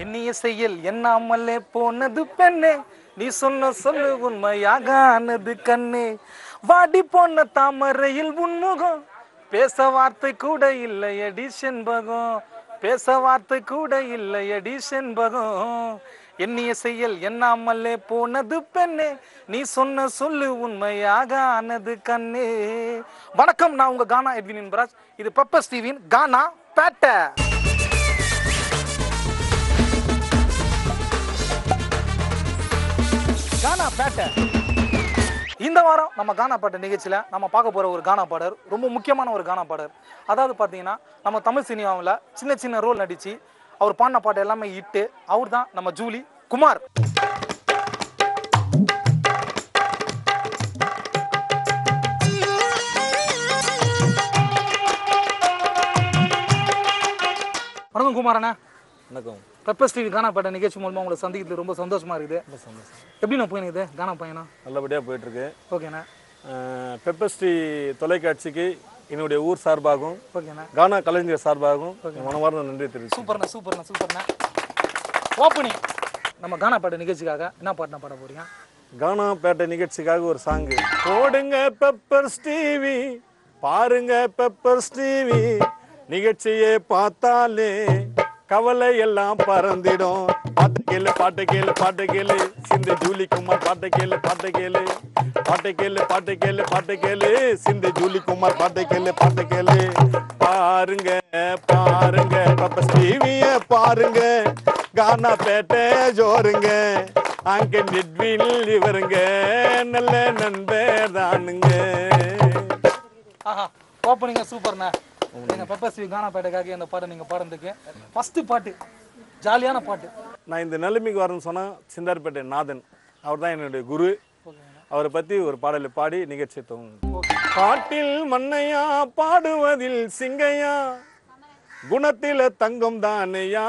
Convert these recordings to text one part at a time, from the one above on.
எண்ணிய செயல் எண்ணாமலே போனது பெண்ணே, நீ சொன்ன சொல்லு உண்மையாகானது கண்ணே. வாடி போன தாமரையில் உன்முகம், பேச வார்த்தை கூட இல்லையடி செண்பகம், பேச வார்த்தை கூட இல்லையடி செண்பகம். எண்ணிய செயல் எண்ணாமலே போனது பெண்ணே, நீ சொன்ன சொல்லு உண்மையாக ஆனது கண்ணே. வணக்கம், நான் உங்க கானா எட்வின் என்பராஜ். இது பெப்பர்ஸ் டிவியின் கானா பேட்டை. கானா பேட்டை. இந்த வாரம் நம்ம கானா பாட்டு நிகழ்ச்சியில் நம்ம பார்க்க போகிற ஒரு கானா பாடர் ரொம்ப முக்கியமான ஒரு கானா பாடர். அதாவது பார்த்தீங்கன்னா, நம்ம தமிழ் சினிமாவில் சின்ன சின்ன ரோல் நடித்து அவர் பாடின பாட்டு எல்லாமே இட்டு. அவர் தான் நம்ம ஜூலி குமார். வணக்கம் குமாரண்ணா. வணக்கம். பெப்பர்ஸ் டிவி கானா பாட்ட நிகழ்ச்சி மூலமாக உங்களை சந்திக்கிறது ரொம்ப சந்தோஷமா இருக்குது. எப்படி நான் போயினுக்குது கானா பையனா? நல்லபடியாக போயிட்டுருக்கு. ஓகேண்ணா. பெப்பர்ஸ் டிவி தொலைக்காட்சிக்கு என்னுடைய ஊர் சார்பாகவும் ஓகேண்ணா கானா கலைஞர் சார்பாகவும் மனமார்ந்த நன்றி தெரிவித்து. சூப்பர்ண்ணா சூப்பர்ண்ணா சூப்பர்ண்ணா. ஓப்பனிங் நம்ம கானா பாட்ட நிகழ்ச்சிக்காக என்ன பாட்டுனா பாட போறீங்க? கானா பேட்டை நிகழ்ச்சிக்காக ஒரு சாங்கு போடுங்க பெப்பர்ஸ் டிவி, பாருங்க பெப்பர்ஸ் டிவி, நிகழ்ச்சியை பார்த்தாலே கவலை எல்லாம் பறந்திடும். பாட்டு கேளு பாட்டு கேளு பாட்டு கேளு, சிந்து ஜூலி குமார் பாட்டு கேளு பாட்டு கேளு, பாட்டு கேளு பாட்டு கேளு பாட்டு கேளு, சிந்து ஜூலி குமார் பாட்டு கேளு பாட்டு கேளு. பாருங்க பாருங்க பெப்பர்ஸ் டிவிய பாருங்க, கானா பேட்டை ஜோருங்க, அங்க நெட்வின் இவருங்க நல்ல நண்பர் தானுங்க. ஆஹா, ஓப்பனிங்க சூப்பர்ண்ணா. எங்க பெப்பர்ஸ் டிவி கானா பாட்டுக்காக இந்த பாட்டை நீங்க பாடுறதுக்கு ஃபர்ஸ்ட் பாட்டு ஜாலியான பாட்டு. நான் இந்த நிலைமைக்கு வரேன்னு சொன்னா சிந்தார்பேட்டை நாதன் அவர் தான் என்னுடைய குரு. அவரை பத்தி ஒரு பாடலை பாடி நிகழ்ச்சி துவங்கும். பாட்டில் மண்ணையா, பாடுவதில் சிங்கையா, குணத்தில தங்கம் தானையா,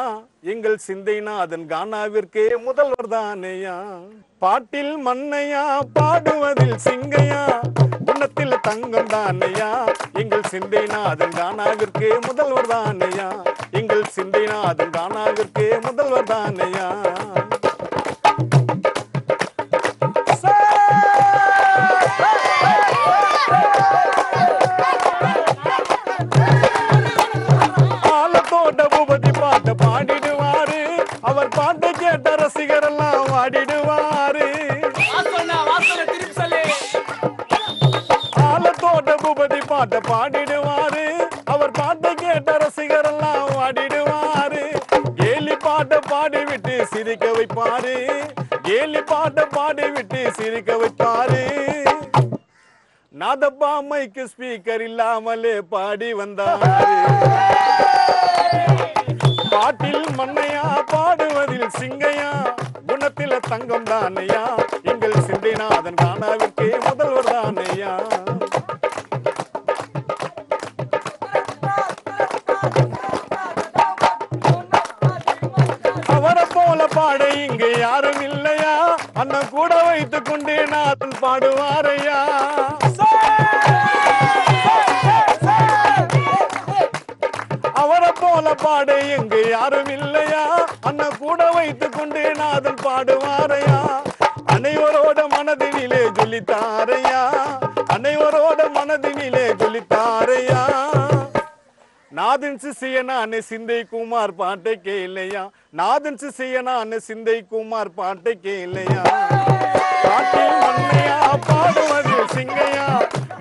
எங்கள் சிந்தைநாதன் கானாவிற்கே முதல்வர் தானையா. பாட்டில் மண்ணையா, பாடுவதில் சிங்கையா, குணத்தில தங்கம் தானையா, எங்கள் சிந்தைநாதன் கானாவிற்கே முதல்வர் தானையா, எங்கள் சிந்தைநாதன் கானாவிற்கே முதல்வர் தானையா. பாடிடுவாரு, அவர் பாட்டை கேட்ட ரசிகர் எல்லாம் வாடிடுவாரு. ஆலத்தோட்ட பூபதி பாட்டை பாடிடுவாரு, அவர் பாட்டை கேட்ட ரசிகர் எல்லாம் வாடிடுவாரு. கேலி பாட்டை பாடி விட்டு சிரிக்க வைப்பாரு, கேலி பாட்டை பாடி விட்டு சிரிக்க வைப்பாரு. நாதப்பா மைக்கு ஸ்பீக்கர் இல்லாமலே பாடி வந்தாரு. பாட்டில் மண்ணையா, பாடுவதில் சிங்கையா, குணத்தில தங்கம் தானையா, எங்கள் சிந்தைநாதன் கானாவிற்கே முதல்வர் தானையா. அவரை போல பாட இங்கு யாரும் இல்லையா, அண்ணன் கூட வைத்துக் கொண்டே நாதன் பாடுவாரையா. அவரை போல பாட எங்கு யாரும் இல்லையா, அண்ணன் கூட வைத்துக் கொண்டு நாதன் பாடுவாரையா. அனைவரோட மனதினிலே ஜொலித்தாரையா, அனைவரோட மனதினிலே ஜொலித்தாரையா. நாதன் சிசிய நானே சிந்தை குமார் பாட்டை கேளையா, நாதன் சிசிய நானே சிந்தை குமார் பாட்டை கேளையா. பாட்டில் மண்ணையா, பாடுவது சிங்கையா,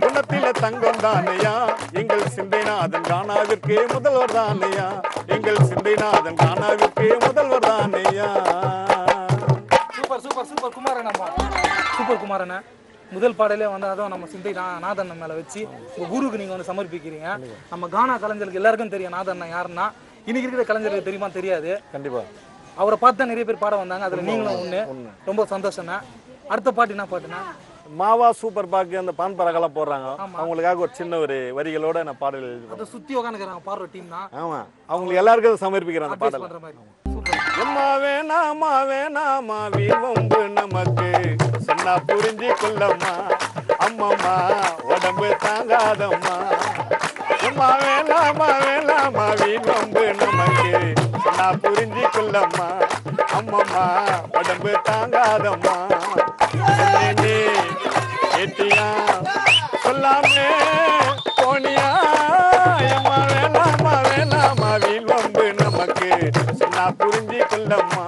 குணத்தில தங்கம் தானையா, எங்கள் சிந்தைநாதன் கானாவிற்கே முதல்வர் தானையா, எங்கள் சிந்தைநாதன் கானாவிற்கே முதல்வர் தானையா. சூப்பர் சூப்பர் சூப்பர் குமாரண்ணா, சூப்பர் குமாரண்ணா. முதல் பாடலே வந்து அதுவும் நம்ம சிந்தை நாதன் மேல வச்சு உங்க குருக்கு நீங்க வந்து சமர்ப்பிக்கிறீங்க. நம்ம கானா கலைஞர்களுக்கு எல்லாருக்கும் தெரியும் நாதன் யாருன்னா. இன்னைக்கு இருக்கிற கலைஞர்களுக்கு தெரியுமா தெரியாது. கண்டிப்பா அவரை பார்த்து நிறைய பேர் பாட வந்தாங்க, அதுல நீங்களும் ஒண்ணு. ரொம்ப சந்தோஷம்ண்ணா. அடுத்த பாட்டு என்ன பாட்டுனா? மாவா சூப்பர் பாக்கு அந்த பான் பராகெல்லாம் போடுறாங்க, அவங்களுக்காக ஒரு சின்ன ஒரு வரிகளோட நான் பாடல் அதை சுத்தி உட்காந்துக்கிறாங்க பாடுற டீம் தான். ஆமா, அவங்களுக்கு எல்லாருக்கும் சமர்ப்பிக்கிறேன் அந்த பாடல். எம்மா வேணாமா வேணாமா வீவம்பு நமக்கு சொன்னா புரிஞ்சு கொள்ளம்மா, அம்மம்மா உடம்பு தாங்காதம்மா. எம்மா வேணாமா வேணாமா வீவம்பு நமக்கு நான் புரிஞ்சு கொள்ளம்மா அம்மம்மா உடம்பு தாங்காதம்மா சொன்னேனே கேட்டியா சொல்லாமே போனியா அம்மா வேணாமா வேணாமா வீண் வம்பு நமக்கு சொன்னா புரிஞ்சு கொள்ளம்மா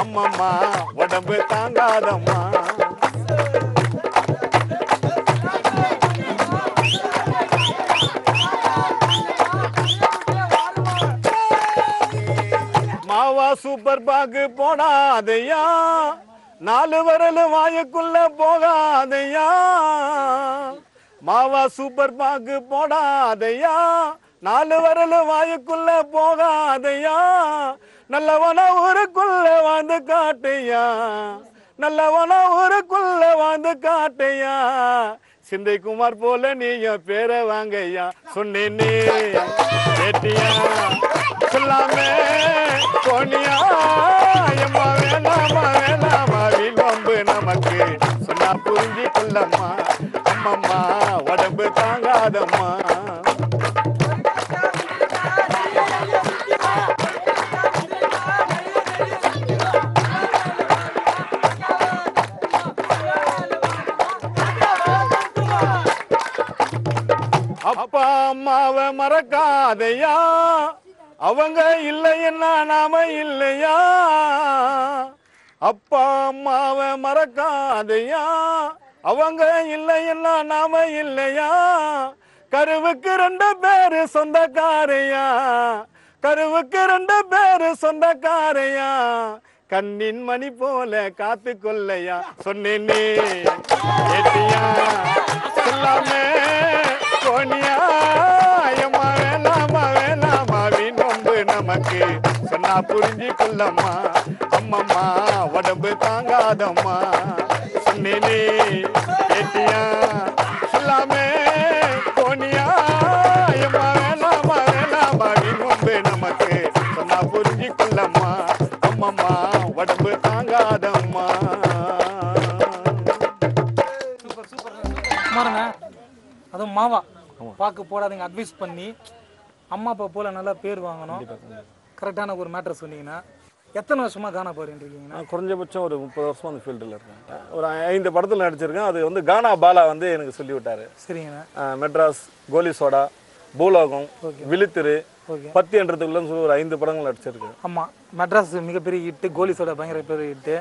அம்மம்மா உடம்பு தாங்காதம்மா மாவா சூப்பர் பாக்கு போடாதையா 4 விரல் வாயுக்குள்ள போகாதையா மாவா சூப்பர் பாக்கு போடாதையா 4 விரல் வாயுக்குள்ள போகாதையா நல்லவன ஊருக்குள்ள வந்து காட்டையா நல்லவன ஊருக்குள்ள வந்து காட்டையா சிந்தை குமார் போல நீயும் பேரை வாங்கையா சொன்னேனே கேட்டியா சொல்லாமே போனியா அம்மா வேணாமா வேணாமா வீண் வம்பு நமக்கு சொன்னா புரிஞ்சு கொள்ளம்மா அம்மம்மா உடம்பு தாங்காதம்மா அப்பா அம்மாவை மறக்காதையா அவங்க இல்லைன்னா நாம இல்லையா அப்பா அம்மாவை மறக்காதையா அவங்க இல்லைன்னா நாம இல்லையா கருவுக்கு 2 பேரு சொந்தக்காரையா கருவுக்கு 2 பேரு சொந்தக்காரையா கண்ணின் மணி போல காத்து கொள்ளையா சொன்னேனே கேட்டியா சொல்லாமே போனியா அம்மா வேணாமா வேணாமா வீண் வம்பு நமக்கு சொன்னா புரிஞ்சு கொள்ளம்மா அம்மம்மா உடம்பு தாங்காதம்மா சொன்னேனே கேட்டியா சொல்லாமே போனியா அம்மா வேணாமா வேணாமா வீண் வம்பு நமக்கு சொன்னா புரிஞ்சு கொள்ளம்மா அம்மம்மா உடம்பு தாங்காதம்மா குமாரண்ணா அதுவும் மாவா பாக்கு போடாதீங்க அட்வைஸ் பண்ணி அம்மா அப்பா போல நல்லா பேர் வாங்கணும் கரெக்டான ஒரு மேட்டர் சொன்னீங்கன்னா எத்தனை வருஷமா கானா பாடிட்டு இருக்கீங்கன்னா குறைஞ்சபட்சம் ஒரு 30 வருஷமா அந்த ஃபீல்டில் இருக்கேன் ஒரு 5 படத்தில் நடிச்சிருக்கேன் அது வந்து கானா பாலா வந்து எனக்கு சொல்லி விட்டாரு சரிங்கண்ணா மெட்ராஸ் கோலி சோடா பூலோகம் விழித்திரு பத்தி என்றதுக்குள்ளன்னு சொல்லி ஒரு 5 படங்கள் நடிச்சிருக்கேன் ஆமாம் மெட்ராஸ் மிகப்பெரிய ஹிட்டு கோலி சோடா பயங்கர பெரிய ஹிட்டு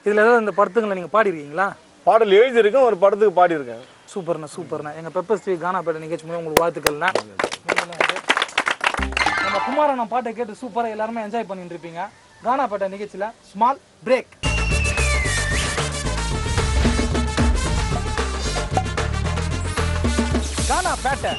இதில் ஏதாவது இந்த படத்துங்களை நீங்கள் பாடிருக்கீங்களா பாடல் எழுதியிருக்கேன் ஒரு படத்துக்கு பாடியிருக்கேன் சூப்பர்ண்ணா எங்கள் பெப்பர் ஸ்ரீ கானா பேட்டை நிகழ்ச்சி மூலம் உங்களுக்கு வாழ்த்துக்கள்ண்ணா நம்ம குமாரண்ணா பாட்டை கேட்டு சூப்பராக எல்லாருமே என்ஜாய் பண்ணிட்டு இருப்பீங்க கானா பேட்டை நிகழ்ச்சியில் ஸ்மால் பிரேக் கானா பேட்டை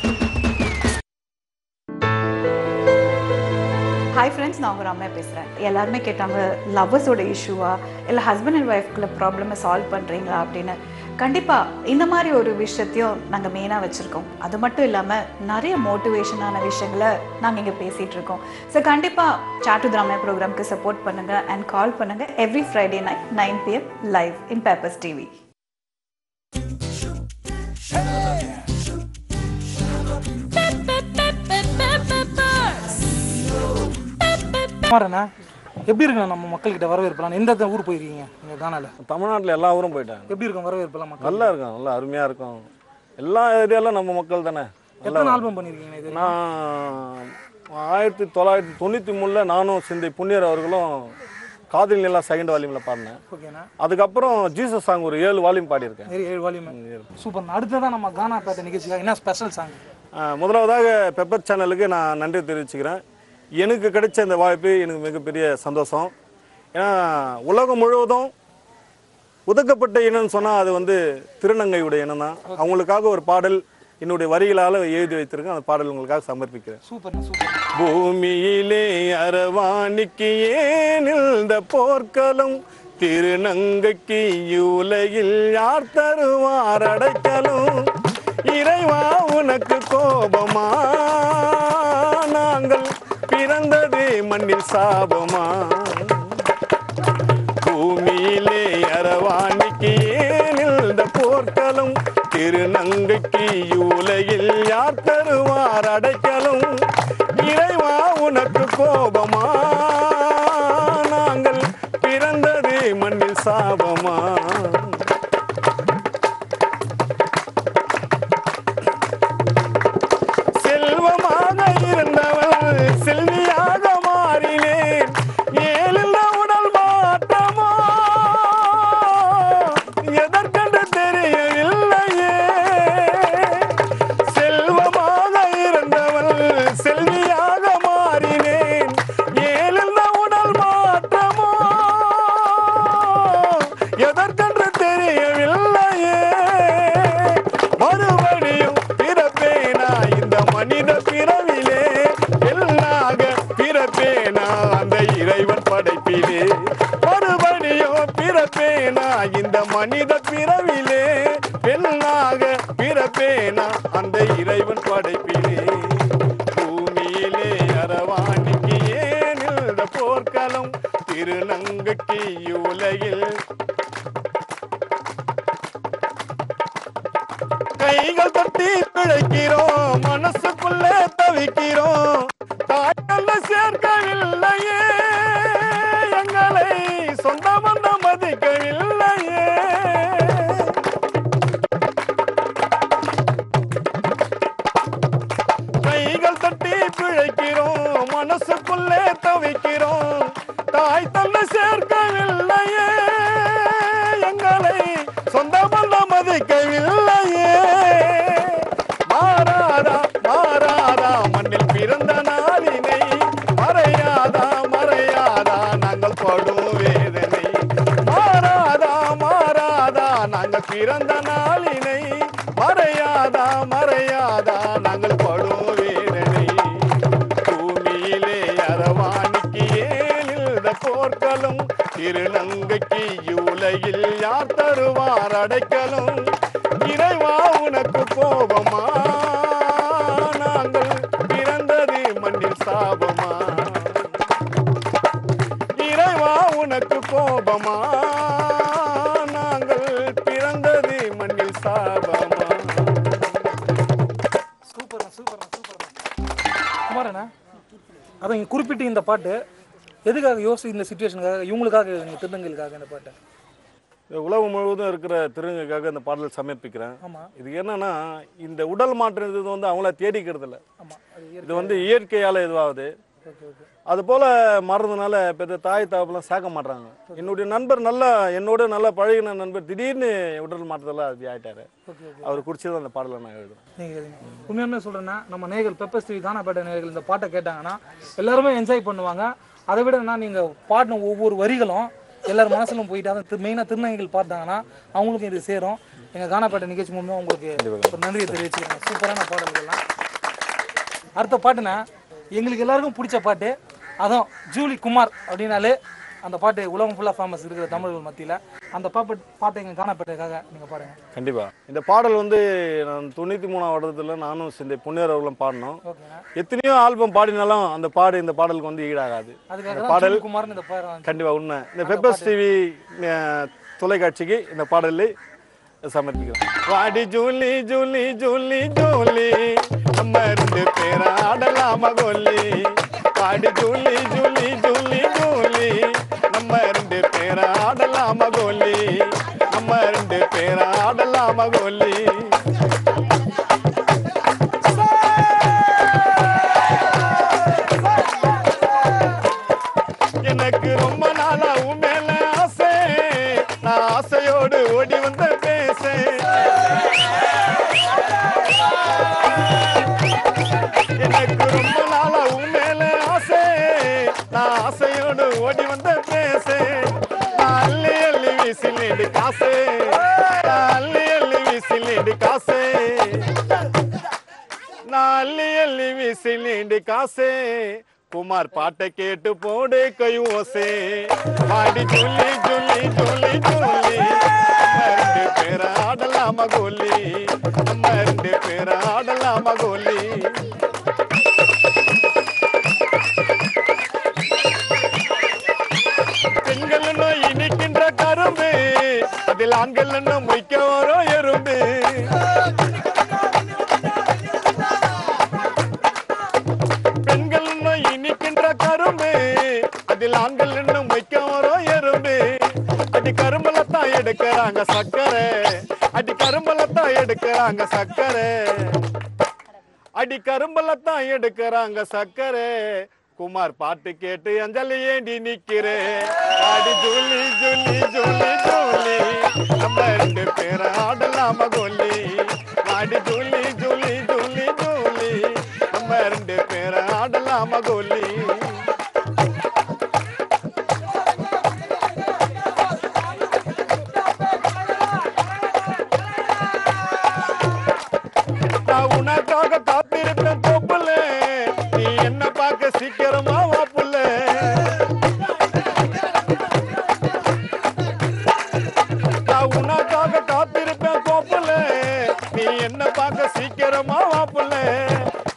ஹாய் ஃப்ரெண்ட்ஸ், நான் உங்கள் ரம்யா பேசுகிறேன். எல்லாருமே கேட்டாங்க லவ்வர்ஸோட இஷ்யூவா இல்லை ஹஸ்பண்ட் அண்ட் ஒய்ஃப்குள்ள ப்ராப்ளமை சால்வ் பண்ணுறீங்களா அப்படின்னு. கண்டிப்பாக இந்த மாதிரி ஒரு விஷயத்தையும் நாங்கள் மெயினாக வச்சுருக்கோம். அது மட்டும் இல்லாமல் நிறைய மோட்டிவேஷனான விஷயங்களை நாங்கள் இங்கே பேசிகிட்டு இருக்கோம். ஸோ கண்டிப்பாக சாட் வித் ரம்யா ப்ரோக்ராம்க்கு சப்போர்ட் பண்ணுங்கள் அண்ட் கால் பண்ணுங்கள் every Friday night 9 PM live in papers TV. குமாரண்ணா எப்படி இருக்குண்ணா நம்ம மக்கள்கிட்ட வரவேற்பலாம்? எந்த ஊர் போயிருக்கீங்க நீங்கள் கானால? தமிழ்நாட்டில் எல்லா ஊரும் போயிட்டாங்க. எப்படி இருக்கும் வரவேற்பலாம்? நல்லா இருக்கும், நல்லா அருமையாக இருக்கும். எல்லா ஏரியாலும் நம்ம மக்கள் தானே. எத்தனை ஆல்பம் பண்ணியிருக்கீங்க இது? நான் 1993 நானும் சிந்தை புண்ணியர் அவர்களும் காதல் நிலா செகண்ட் வால்யூமில் பாடினேன். ஓகேண்ணா. அதுக்கப்புறம் ஜீசஸ் சாங் ஒரு 7 வால்யூம் பாடியிருக்கேன். 7 வால்யூம். சூப்பர். அடுத்ததான் நம்ம கானா பேட்டை நிகழ்ச்சியாக என்ன ஸ்பெஷல் சாங்? முதலாவதாக பெப்பர் சேனலுக்கு நான் நன்றி தெரிவிச்சுக்கிறேன். எனக்கு கிடைச்ச இந்த வாய்ப்பு எனக்கு மிகப்பெரிய சந்தோஷம். ஏன்னா உலகம் முழுவதும் ஒதுக்கப்பட்ட இனம்னு சொன்னால் அது வந்து திருநங்கையுடைய இனம் தான். அவங்களுக்காக ஒரு பாடல் என்னுடைய வரிகளால் எழுதி வைத்திருக்கேன். அந்த பாடல் உங்களுக்காக சமர்ப்பிக்கிறேன். Super super. பூமியிலே அரவாணிக்கு ஏன் இந்த போர்க்களம், திருநங்கைக்கு உலகில் யார் தருவார் அடைக்கலும், இறைவா உனக்கு கோபமா, நாங்கள் பிறந்ததே மண்ணில் சாபமா, பூமியிலே அரவாணிக்கு ஏன் இந்த போர்க்களம், திருநங்கைக்கு உலகில் யார் தருவார் அடைக்கலும், இறைவா உனக்கு கோபமா, சாபமா? செல்வமாக இருந்தவள் செல்வியாக மாறினேன், ஏழில் உடல் மாற்றமோ எதற்கென்று தெரியவில்லையே. செல்வமாக இருந்தவள் செல்வியாக மாறினேன், ஏழில் உடல் மாற்றமோ எதற்கென்று தெரியவில்லையே. மறுபடியும் பிறப்பேனா இந்த மனித பிறவிலே, எல்லாக பிறப்பேனா அந்த இறைவன் படைப்பிலே. மறுபடியும் பிறப்பேனா இந்த மனித பிறவிலே, எல்லாக பிறப்பேனா அந்த இறைவன் படைப்பிலே. பூமியிலே அரவாணிக்கு ஏன் இந்த போர்க்களம், திருநங்கைக்கு உலகில் கைகள் தட்டி பிழைக்கிறோம், மனசுக்குள்ளே தவிக்கிறோம். தாய்கள் சேர்க்கவில்லையே எங்களை, சொந்த பந்தம் மதிக்கவில்லையே. கைகள் தட்டி பிழைக்கிறோம், மனசுக்குள்ளே தவிக்கிறோம். தாய் தன்னை சேர்க்கவில்லையே எங்களை, சொந்த பந்தம் மதிக்கவில்லையே. மாறாதா மாறாதா மண்ணில் பிறந்த நாளினை, மறையாதா மறையாதா நாங்கள் படும் வேதனை. மாறாதா மாறாதா நாங்கள் பிறந்த நாளினை, மறையாதா மறையாதா நாங்கள் படும் வேதனை. பூமியிலே அரவாணிக்கு ஏழில் போர்க்களம், திருநங்கைக்கு உலகில் யார் தருவார் அடைக்கலும். இறைவா உனக்கு கோபமா, நாங்கள் பிறந்தது மண்ணில் சாபமா. இறைவா உனக்கு கோபமா, நாங்கள் பிறந்தது மண்ணில் சாபமா. சூப்பர்ண்ணா சூப்பர்ண்ணா சூப்பர்ண்ணா குமாரண்ணா. அதான் குறிப்பிட்டு இந்த பாட்டு எதுக்காக யோசிச்சு, இந்த சுச்சுவேஷனுக்காக இவங்களுக்காக, நீங்கள் திருநங்கைகளுக்காக இந்த பாட்டை? உலகம் முழுவதும் இருக்கிற திருநங்கைக்காக இந்த பாடல் சமர்ப்பிக்கிறேன். ஆமாம். இது என்னன்னா, இந்த உடல் மாற்றம் இது வந்து அவங்கள தேடிக்கிறது இல்லை. ஆமாம், இது வந்து இயற்கையால் இதுவாகுது. Okay okay. அது போல் மறந்ததுனால பெரிய தாய் தாப்பெல்லாம் சேர்க்க மாட்டாங்க. என்னுடைய நண்பர் என்னோட நல்லா பழகின நண்பர் திடீர்னு உடல் மாற்றத்தில் அப்படி ஆகிட்டாரு. அவர் குடிச்சது அந்த பாடலை நான் எழுதுறேன். நீங்கள் உண்மையுமே சொல்கிறேன்னா, நம்ம நேயர்கள் பெப்பர்ஸ் டிவி காணப்பட்ட நேயர்கள் இந்த பாட்டை கேட்டாங்கன்னா எல்லாருமே என்ஜாய் பண்ணுவாங்க. அதை விட என்ன, நீங்கள் பாடின ஒவ்வொரு வரிகளும் எல்லாரும் மனசிலும் போயிட்டு, அதை மெயினாக திருநங்கைகள் பார்த்தாங்கன்னா அவங்களுக்கும் இது சேரும். எங்கள் காணப்பட்ட நிகழ்ச்சி மூலமாக உங்களுக்கு ஒரு நன்றியை தெரிவிச்சுக்கிறேன். சூப்பரான பாடல்கள்லாம். அடுத்த பாட்டுனா எங்களுக்கு எல்லாருக்கும் பிடிச்ச பாட்டு, அதுவும் ஜூலி குமார் அப்படின்னாலே அந்த பாட்டு உலகம் ஃபுல்லாக ஃபேமஸ் இருக்கிற தமிழர்கள் மத்தியில். அந்த பாட்டை எங்கள் காணப்பட்டதுக்காக நீங்கள் பாருங்கள். கண்டிப்பாக. இந்த பாடல் வந்து நான் 93ஆம் வருடத்தில் நானும் இந்த புண்ணியர் அவர்களும் பாடினோம். எத்தனையோ ஆல்பம் பாடினாலும் அந்த இந்த பாடலுக்கு வந்து ஈடாகாது. பாடல் குமார் இந்த பாடல் கண்டிப்பாக உண்மை. இந்த பெப்பர்ஸ் டிவி தொலைக்காட்சிக்கு இந்த பாடலை சமர்ப்பிக்கிறோம். வாடி ஜூலி ஜூலி ஜூலி ஜூலி, நம்ம 2 பேரை ஆடலாமா கோலி. வாடி ஜூலி ஜூலி ஜூலி ஜூலி, நம்ம 2 பேரை ஆடலாமா கோலி. நம்ம 2 பேரை ஆடலாமா கோலி. எனக்கு ரொம்ப நாளா உன் மேல ஆசை, நான் ஆசையோடு ஓடி வந்த பேச. எனக்கு ரொம்ப நாளா உன் மேல ஆசை, நான் ஆசையோடு ஓடி வந்த பேச. நான் அள்ளி அள்ளி வீசிலேடு காசு, நான் அள்ளி அள்ளி வீசிலேடு காசு, நான் அள்ளி அள்ளி வீசிலேடு காசு. குமார் பாட்டை கேட்டு போடு கையோசே. பாடி ஜூலி ஜூலி ஜூலி ஜூலி, நம்ம 2 பேரை ஆடலாமா கோலி. நம்ம 2 பேரை ஆடலாமா கோலி. பெண்கள் நோய் இனிக்கின்ற கரும்பு, அதில் ஆண்கள் மொய்க்க வரும் எறும்பு. பெண்கள் இனிக்கின்ற கரும்பு, அதில் ஆண்கள் மொய்க்க வரும் எறும்பு. அது கரும்பு எடுக்கிறாங்க சக்கரை அடி கரும்பலத்தான் எடுக்கிறாங்க சக்கரை அடி கரும்பலத்தான் எடுக்கிறாங்க சக்கரை குமார் பாட்டு கேட்டு அஞ்சலி ஏண்டி நிக்கிறே ஆடி ஜூலி ஜூலி ஜூலி ஜூலி நம்ம 2 பேரும் ஆடலாம கோலி ஆடி ஜூலி ஜூலி ஜூலி ஜூலி நம்ம 2 பேரும் ஆடலாம கோலி நான் உனக்காக காத்திருப்பேன் தோப்புல நீ என்ன பார்க்க சீக்கிரமா வாப்புல நான் உனக்காக காத்திருப்பேன் தோப்புல நீ என்ன பார்க்க சீக்கிரமா வாப்புல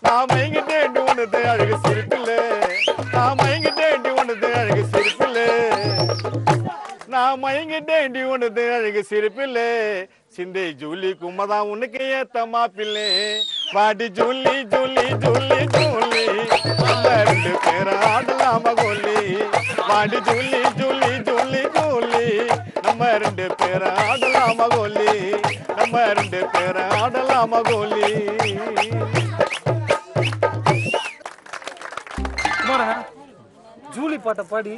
நான் மயங்கிட்டேன் உனது அழகு சிரிப்புல நான் மயங்கிட்டேன் உனது அழகு சிரிப்புல நான் மயங்கிட்டேன் உனது அழகு சிரிப்புல சிந்தை ஜூலி கும்மதா உனக்கு ஏத்த மாப்பிள்ளை வாடி ஜூலி ஜூலி ஜூலி ஜூலி நம்ம 2 பேரும் ஆடலாம கோலி வாடி ஜூலி ஜூலி ஜூலி ஜூலி நம்ம 2 பேரும் ஆடலாம கோலி நம்ம 2 பேரும் ஆடலாம கோலி ஜூலி பாட்டை பாடி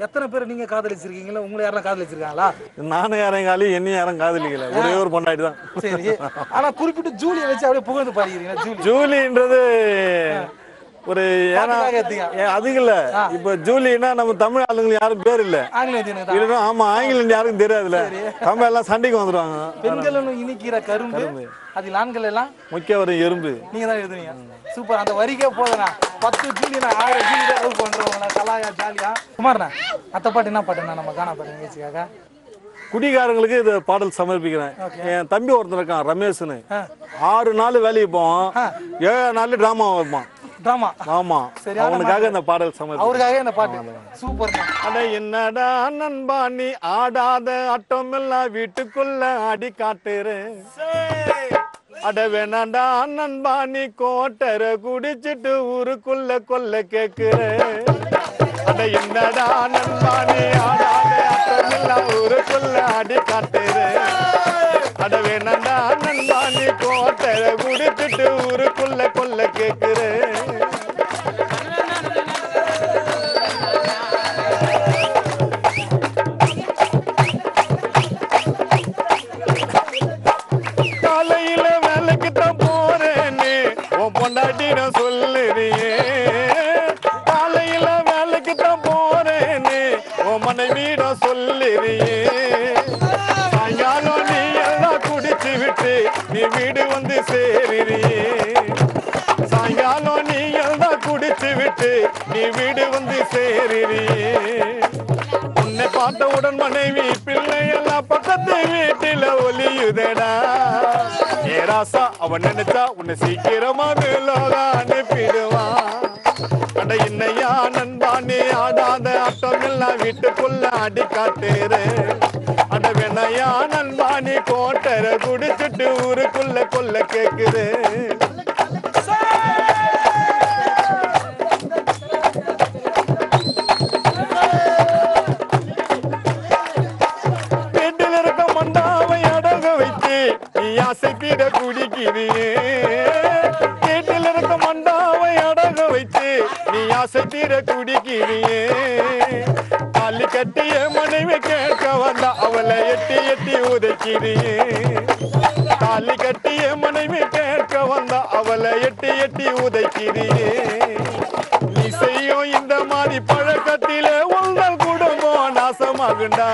எத்தனை பேர் நீங்க காதலிச்சிருக்கீங்களா? உங்களை யாரும் காதலிச்சிருக்காங்களா? நானும் யாரையும் காலி என்னையும் யாரும் காதலிக்கல, ஒரே ஒரு பொண்டாட்டி தான். சரி, ஆனா குறிப்பிட்டு ஜூலியை வச்சு அப்படியே புகழ்ந்து பாடிக்கிறீங்க. ஜூலின்றது ஒரு அதுங்கல்ல. இப்ப ஜூலினா நம்ம தமிழ் ஆளுங்க யாரும் பேர் இல்ல. ஆமா, ஆங்கிலம் யாருக்கும் தெரியாதுல்ல. தமிழ் எல்லாம் சண்டைக்கு வந்துடுவாங்க. பெண்களும் இனிக்கிற கரும்பு, அதில் ஆண்கள் எல்லாம் முக்கிய ஒரு எறும்பு. நீங்க தான் எழுதுனீங்க. சூப்பர். அந்த வரிக்கே போதுண்ணா. 10 ஜூலி 1000 ஜூலி லவ் பண்றவங்களா கலாயா ஜாலியா. குமார்ண்ணா, அத்த பாட்டு என்ன பாட்டுண்ணா நம்ம காணா பாட்டு நிகழ்ச்சிக்காக? குடிகாரங்களுக்கு இது பாடல் சமர்ப்பிக்கிறேன். என் தம்பி ஒருத்தர் இருக்கான் ரமேஷ்னு. 6 நாள் வேலைக்கு போவான், 7 நாள் டிராமா வைப்பான். டிராமா? ஆமா. அவனுக்காக இந்த பாடல் சமர்ப்பி. அவருக்காக இந்த பாட்டு. சூப்பர். அட என்னடா நண்பா நீ ஆடாத ஆட்டம் எல்லாம் வீட்டுக்குள்ள ஆடி காட்டுறேன். அட வேணாண்டா நண்பா நீ கோட்டரை குடிச்சிட்டு ஊருக்குள்ள கொல்ல கேக்குற. அட என்னடா நண்பா நீ ஆடாத ஆட்டம் எல்லாம் ஊருக்குள்ள ஆடி காட்டுறேன். அட வேணாண்டா நண்பா நீ கோட்டரை குடிச்சிட்டு ஊருக்குள்ள கொல்ல கேக்குற. காலையில வேலைக்கு தான் போறேன்னு உன் பொண்டாட்டின சொல்லுறியே. காலையில வேலைக்கு தான் போறேன்னு உன் மனைவிட சொல்லுறியே. சாயங்காலம் நீ எல்லாம் குடிச்சு விட்டு நீ வீடு வந்து சேருறியே. சாயங்காலம் நீ எல்லாம் குடிச்சு விட்டு நீ வீடு வந்து சேருறியே. உன்னை பார்த்தவுடன் மனைவி பிள்ளை எல்லாம் பக்கத்து வீட்டில ஒலியுதடா. ஏராசா அவன் நினைச்சா உன்னை சீக்கிரமா மேலோக அனுப்பிடுவான். அட என்னையா நண்பா நீ ஆடாத ஆட்டம் எல்லாம் வீட்டுக்குள்ள அடி காட்டுற. அட வேணையா நண்பா நீ கோட்டரை குடிச்சிட்டு ஊருக்குள்ள கொல்ல கேக்குற. வீட்டில் இருக்க மண்டாவை அடக வைத்து நீ ஆசை தீர குடிக்கிறியே. வீட்டில் இருக்க மண்டாவை அடக வைத்து நீ ஆசை தீர குடிக்கிறியே. தாலி கட்டிய மனைவி கேட்க வந்தா அவளை எட்டி எட்டி உதைக்கிறியே. தாலி கட்டிய மனைவி கேட்க வந்தா அவளை எட்டி எட்டி உதைக்கிறியே. நீ செய்யும் இந்த மாதிரி பழக்கத்திலே உங்கள் குடும்பம் நாசமாகுண்டா.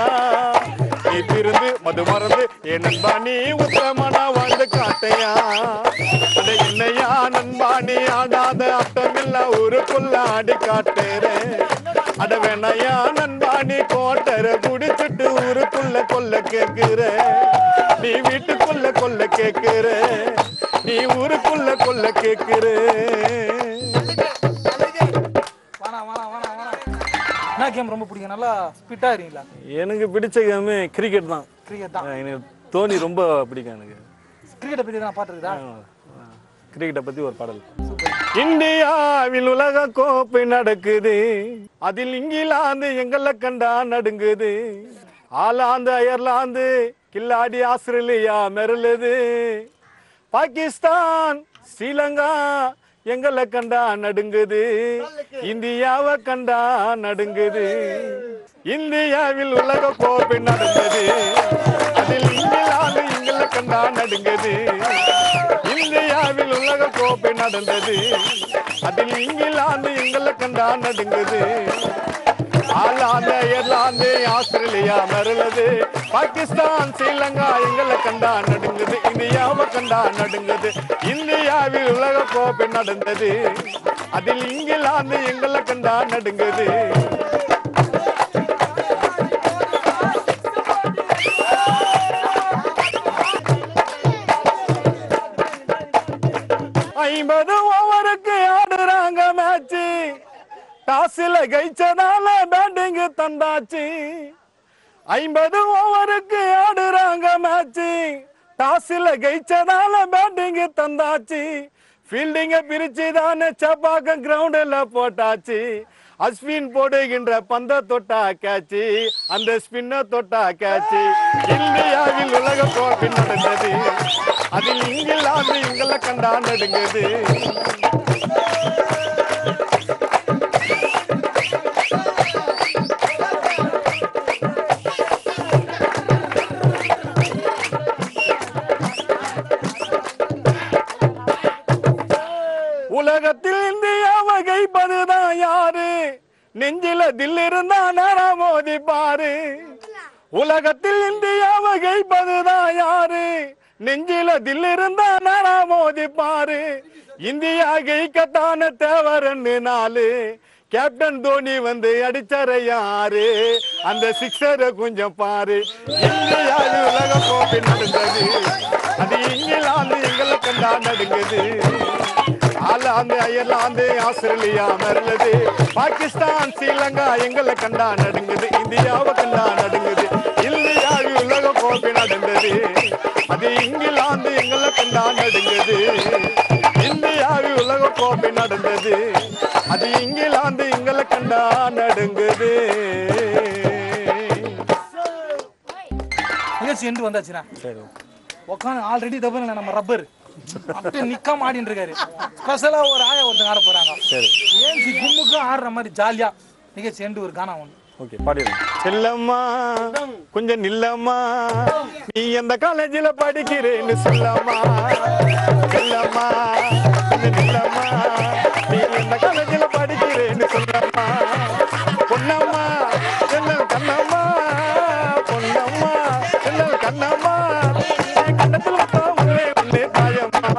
நீ திருந்து மது மறந்து என் நண்பா நீ உத்தமனா வாழ்ந்து காட்டையா. அட என்னையா நண்பா நீ ஆடாத ஆட்டம் எல்லாம் ஊருக்குள்ள ஆடி காட்டுறேன். அட வேணையா நண்பா நீ கோட்டரை குடிச்சிட்டு ஊருக்குள்ள கொல்ல கேக்குற. நீ வீட்டுக்குள்ள கொல்ல கேக்குற, நீ ஊருக்குள்ள கொல்ல கேக்குற. என்ன கேம் ரொம்ப பிடிக்கும்? நல்லா ஸ்பிட்டா இருக்கீங்களா? எனக்கு பிடிச்ச கேம் கிரிக்கெட் தான். கிரிக்கெட் தான். எனக்கு தோனி ரொம்ப பிடிக்கும். எனக்கு கிரிக்கெட்டை பத்தி தான் பாட்டு இருக்குதா? கிரிக்கெட்டை பத்தி ஒரு பாடல். இந்தியாவில் உலக கோப்பை நடக்குது, அதில் இங்கிலாந்து எங்களை கண்டா நடுங்குது. ஆலாந்து அயர்லாந்து கில்லாடி ஆஸ்திரேலியா மெரலுது, பாகிஸ்தான் ஸ்ரீலங்கா எங்களை கண்டா நடுங்குது, இந்தியாவை கண்டா நடுங்குது. இந்தியாவில் உலக கோப்பை நடந்தது, அதில் இங்கிலாந்து எங்களை கண்டா நடுங்குது. இந்தியாவில் உலக கோப்பை நடந்தது, அதில் இங்கிலாந்து எங்களை கண்டா நடுங்குது. ஆலாந்து அயர்லாந்து ஆஸ்திரேலியா மெரலுது, பாகிஸ்தான் ஸ்ரீலங்கா எங்களை கண்டா நடுங்குது, இந்தியாவை கண்டா நடுங்குது. இந்தியாவில் உலக கோப்பை நடந்தது, அதில் இங்கிலாந்து எங்களை கண்டா நடுங்குது. ஐம்பது ஓவருக்கு ஆடுறாங்க மேட்ச், டாஸ்ல கைச்சதால பேட்டிங் தந்தாச்சு. 50 ஓவருக்கு ஆடுறாங்க மேட்ச், டாஸ்ல கைச்சதால பேட்டிங் தந்தாச்சு. ஃபீல்டிங்க பிரிச்சுதானே செப்பாக்கம் கிரவுண்டில் போட்டாச்சு. அஸ்வின் போடுகின்ற பந்த தொட்டா கேட்சி, அந்த ஸ்பின்ன தொட்டா கேட்சி. இந்தியாவில் உலக கோப்பை நடந்தது, அதில் இங்கிலாந்து எங்களை கண்டா நடுங்குது. உலகத்தில் இந்தியாவை கைப்பதுதான் யாரு, நெஞ்சில தில் இருந்தா நேரா மோதி பாரு. உலகத்தில் இந்தியாவை கைப்பதுதான் யாரு, நெஞ்சில தில் இருந்தா நேரா மோதி பாரு. இந்தியா கைக்கத்தான தேவை 2 நாள், கேப்டன் தோனி வந்து அடிச்சற யாரு, அந்த சிக்ஸரை கொஞ்சம் பாரு. இந்தியாவில் உலக கோப்பை நடந்தது, அது இங்கிலாந்து எங்களை கண்டா நடுங்குது. ஆலாந்து அயர்லாந்து ஆஸ்திரேலியா மெரலுது, பாகிஸ்தான் ஸ்ரீலங்கா எங்களை கண்டா நடுங்குது, இந்தியாவை கண்டா நடுங்குது. இந்தியாவில் உலக கோப்பை நடந்தது, அது இங்கிலாந்து எங்களை கண்டா நடுங்குது. இந்தியாவில் உலக கோப்பை நடந்தது, அது இங்கிலாந்து எங்களை கண்டா நடுங்குது. நிகழ்ச்சி என்று வந்தாச்சுண்ணா. சரி, உட்காந்து ஆல்ரெடி தப்பு நம்ம ரப்பர் அப்படியே நிக்காம ஆடிட்டு இருக்காரு. ஸ்பெஷலா ஒரு ஆயா ஒருத்தங்க ஆட போறாங்க. சரி, ஏன்சி கும்முக்கும் ஆடுற மாதிரி ஜாலியா நிகழ்ச்சி என்று ஒரு கானா ஒன்று. ஓகே, பாடிடுறேன். செல்லம்மா கொஞ்சம் நில்லம்மா, நீ எந்த காலேஜில் படிக்கிறேன்னு சொல்லம்மா. செல்லம்மா கொஞ்சம் நில்லம்மா, நீ எந்த காலேஜில் படிக்கிறேன்னு சொல்லம்மா. பொன்னம்மா செல்லல் கண்ணம்மா, பொன்னம்மா செல்லல் கண்ணம்மா, கண்ணத்தில் உள்ளே உள்ளே தாயம்மா.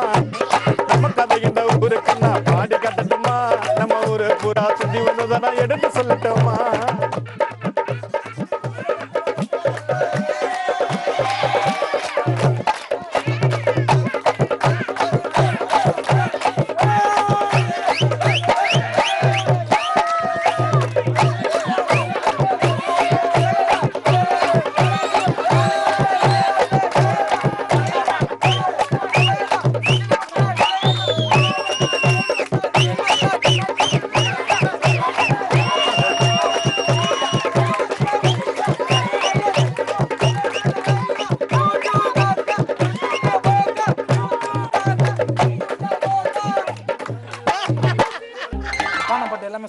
நம்ம கதை இந்த ஊரு கண்ணா பாடி கட்டட்டுமா, நம்ம ஊரு பூரா சுத்தி வந்ததா எடுத்து சொல்லட்டுமா.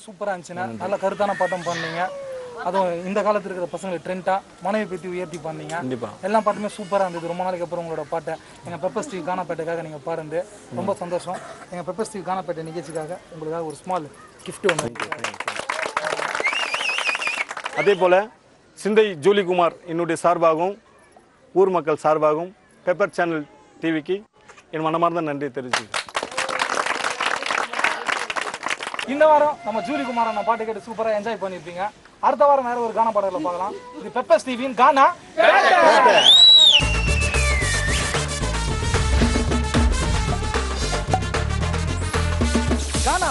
சூப்பரா இருந்துச்சுன்னா நல்ல கருத்தான பாட்டம் பண்ணீங்க. அதுவும் இந்த காலத்துல இருக்கிற பசங்களுக்கு ட்ரெண்டா மனைவி பற்றி உயர்த்தி பண்ணீங்க. எல்லா பாட்டுமே சூப்பரா இருந்தது. ரொம்ப நாளைக்கு அப்புறம் உங்களோட பாட்டை எங்க பெப்பர் ஸ்டீவ் கானாப்பேட்டைக்காக நீங்க பாடுறது ரொம்ப சந்தோஷம். எங்க பெப்பர் ஸ்டீவ் கானாப்பேட்டை நிகழ்ச்சிக்காக உங்களுக்காக ஒரு ஸ்மால் கிஃப்ட் ஒன்று. அதே போல சிந்தை ஜூலிகுமார் என்னுடைய சார்பாகவும் ஊர் மக்கள் சார்பாகவும் பெப்பர் சேனல் டிவிக்கு என் மனமார்ந்த நன்றி தெரிவிச்சுக்கிறேன். இந்த வாரம் நம்ம ஜூலிகுமார் அண்ணா பாட்டு கேட்டு சூப்பரா என்ஜாய் பண்ணிருப்பீங்க. அடுத்த வாரம் வேற ஒரு கானா பாடல பார்க்கலாம். இது பெப்பர் ஸ்டீவின் கானா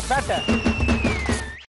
பேட்டை.